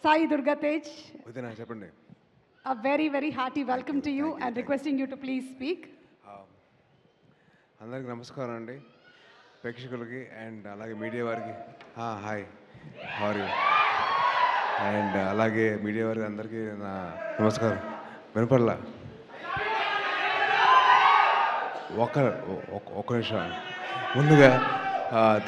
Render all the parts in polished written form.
Sai Durga Tej, వదినా చెప్పండి. a very, very hearty welcome to you thank you, and thank you. requesting you to please speak. అందరికి నమస్కారం అండి, ప్రేక్షకులకి and అలాగే మీడియా వారికి. Hi, how are you? అండ్ అలాగే మీడియా వారికి అందరికీ నా నమస్కారం. వినపడలా? ఒక్క నిమిషం. ముందుగా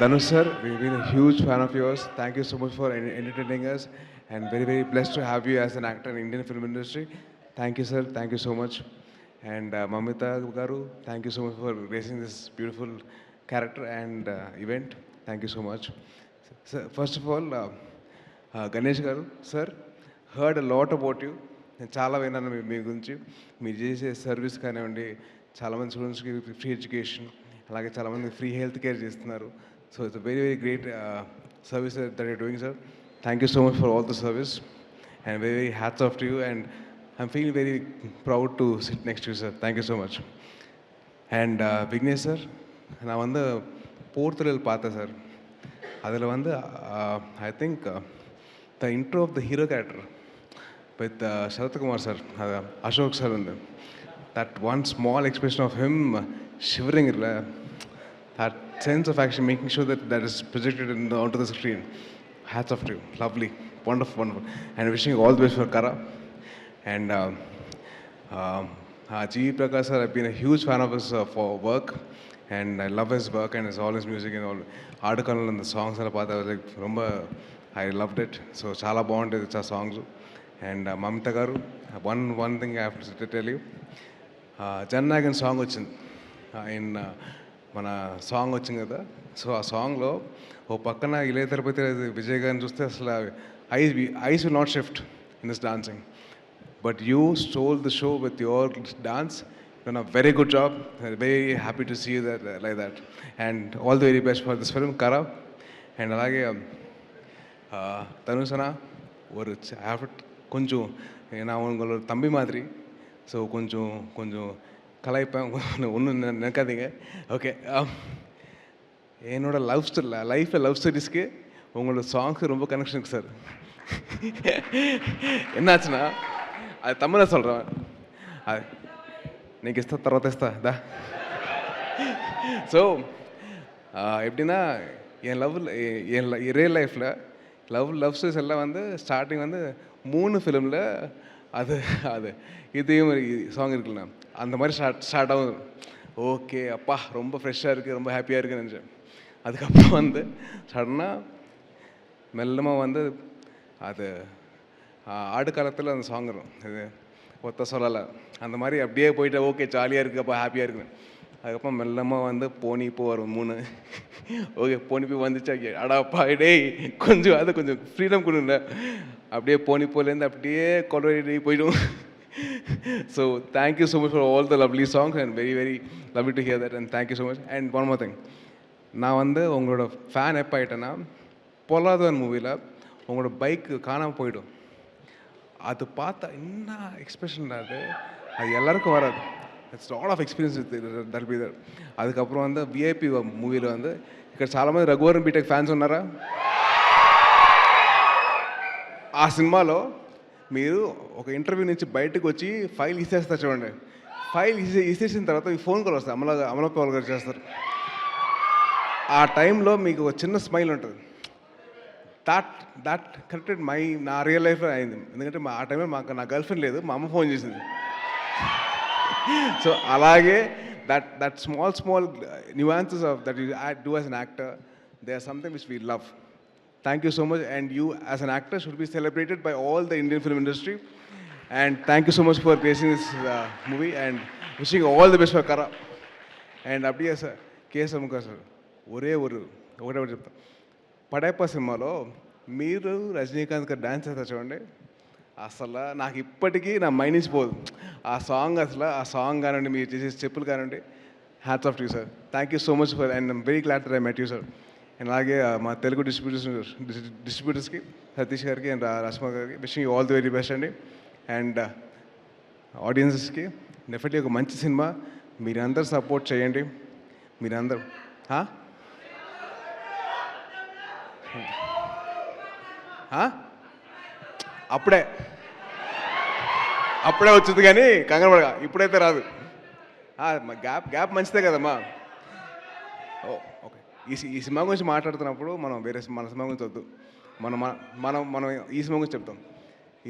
Dhanush sir, we been huge fan of yours. Thank you so much for entertaining us and very very blessed to have you as an actor in Indian film industry. Thank you sir, thank you so much. And Mamita garu, thank you so much for raising this beautiful character and event. Thank you so much. Sir, first of all, Ganesh garu sir, heard a lot about you. నేను చాలా విన్నాను మీ గురించి. మీరు చేసే service కానివ్వండి, చాలామంది స్టూడెంట్స్కి free education, అలాగే చాలామంది ఫ్రీ హెల్త్ కేర్ చేస్తున్నారు. So it's very very great service that you're doing sir. Thank you so much for all the service and very, very hats off to you, and I'm feeling very proud to sit next to you, sir. Thank you so much. And Vignesh sir, நான் வந்து போர்த்துறல் பார்த்தேன் sir. அதில் வந்து I think the intro of the hero character with Sharathkumar sir, Ashok sir, and that one small expression of him shivering, that sense of action, making sure that is projected onto the screen. Hats off to you. Lovely. Wonderful, wonderful. And wishing you all the best for Kara. And G. Prakash sir, I've been a huge fan of his for work. And I love his work and all his music and all. Article and the songs I was like, I loved it. So, chala bond is a songs. And Mamita garu, one thing I have to tell you. Jannagan song వచ్చింది. In మన song వచ్చింది కదా. So ఆ సాంగ్లో ఓ పక్కన ఇలయ తిరుపతి విజయ్ గారిని చూస్తే అసలు eyes will not shift in this dancing, but you stole the show with your dance. You know very good job. Very happy to see that like that. And all the very best for this film కరా. And అలాగే தனுஷனா ஒரு கொஞ்சம் நான் உங்களோட தம்பி மாதிரி. So கொஞ்சம் கலாய்ப்பேன், ஒன்றும் நினைக்காதீங்க. ஓகே. என்னோட லைஃப்பில் லவ் ஸ்டோரிஸ்க்கு உங்களோட சாங்ஸ் ரொம்ப கனெக்ஷன் இருக்குது சார். என்னாச்சுன்னா அது தமிழை சொல்கிறேன். அது నీకు ఇస్తా, తర్వాత ఇస్తా దా. ஸோ எப்படின்னா என் ரியல் லைஃப்பில் லவ் ஸ்டோரிஸ் எல்லாம் வந்து ஸ்டார்டிங் வந்து 3 ஃபிலிமில் அது இதையும் சாங் இருக்குல்ல, அந்த மாதிரி ஸ்டார்ட் ஆகும். ஓகே அப்பா ரொம்ப ஃப்ரெஷ்ஷாக இருக்குது, ரொம்ப ஹாப்பியாக இருக்குன்னு நினச்சேன். அதுக்கப்புறம் வந்து சடனாக மெல்லமாக வந்து அது ஆடு காலத்தில் அந்த சாங் வரும், இது ஒத்த சொல்லலை, அந்த மாதிரி அப்படியே போயிட்டு ஓகே ஜாலியாக இருக்குது, அப்போ ஹாப்பியாக இருக்குது. அதுக்கப்புறம் மெல்லமாக வந்து போனிப்போ வரும் 3. ஓகே போனிப்போ வந்துச்சு. அடாப்பா டேய் கொஞ்சம் ஃப்ரீடம் கொடுங்க. அப்படியே போனிப்போலேருந்து அப்படியே கொலவெடி போய்டும். So thank you so much for all the lovely songs and very very lovely to hear that, and thank you so much. And one more thing, நான் வந்து உங்களோட ஃபேன் எப்போ ஆகிட்டேன்னா, பொல்லாதவன் மூவியில் உங்களோட பைக் காணாமல் போயிடும். அது பார்த்தா என்ன எக்ஸ்பிரஷன் அது எல்லாருக்கும் வராது. It's lot of experience that be there. அதுக்கப்புறம் வந்து విఐపి మూవీలో வந்து ఇక్కడ చాలామంది రఘువరన్ బీటెక్ ఫ్యాన్స్ ఉన్నారా? ఆ సినిమాలో మీరు ఒక ఇంటర్వ్యూ నుంచి బయటకు వచ్చి ఫైల్ ఇసేస్తారు చూడండి. ఫైల్ ఇసేసిన తర్వాత మీ ఫోన్ కాల్ వస్తుంది, అమలపాల్ గారు చేస్తారు. ఆ టైంలో మీకు ఒక చిన్న స్మైల్ ఉంటుంది. దట్ కరెక్టెడ్ నా రియల్ లైఫ్లో అయింది. ఎందుకంటే ఆ టైంలో నా గర్ల్ ఫ్రెండ్ లేదు, మా అమ్మ ఫోన్ చేసింది. సో అలాగే that small nuances of that you do as an actor, they are something which we love. Thank you so much, and you as an actor should be celebrated by all the Indian film industry. And thank you so much for creating this movie, and wishing all the best for Kara. And அப்படியே sir కేశముఖ sir ఒకటే చెప్తాను. పడైప్ప సినిమాలో మీరు రజనీకాంత్ గారు dance చేస్తారు చూడండి, అసలు నాకు ఇప్పటికీ నా మైండ్ నుంచి పోదు ఆ సాంగ్. అసలు ఆ సాంగ్ కానివ్వండి, మీరు చేసే స్టెప్పులు కానివ్వండి, hats off to you sir. Thank you so much for, and I'm very glad that I met you sir. And అలాగే మా తెలుగు డిస్ట్రిబ్యూటర్స్కి సతీష్ గారికి అండ్ రష్మ గారికి wishing you all the very best అండి. అండ్ ఆడియన్సెస్కి డెఫినెట్లీ ఒక మంచి సినిమా, మీరందరూ సపోర్ట్ చేయండి. మీరందరూ అప్పుడే అప్పుడే వచ్చింది కానీ కంగారు పడగా ఇప్పుడైతే రాదు. గ్యాప్ మంచిదే కదమ్మా. ఓకే, ఈ సినిమా గురించి మాట్లాడుతున్నప్పుడు మనం మన సినిమా గురించి వద్దు, మనం మనం మనం ఈ సినిమా గురించి చెప్తాం.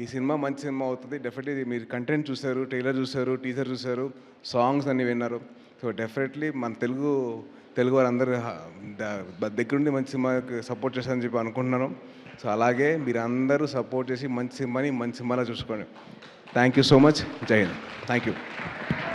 ఈ సినిమా మంచి సినిమా అవుతుంది డెఫినెట్లీ. మీరు కంటెంట్ చూశారు, ట్రైలర్ చూశారు, టీజర్ చూశారు, సాంగ్స్ అన్నీ విన్నారు. సో డెఫినెట్లీ మన తెలుగు వారందరూ దగ్గరుండి మంచి సినిమాకి సపోర్ట్ చేస్తారని చెప్పి అనుకుంటున్నాను. సో అలాగే మీరు అందరూ సపోర్ట్ చేసి మంచి సినిమాని మంచి సినిమాలో చూసుకోండి. Thank you so much. జై హింద్. Thank you.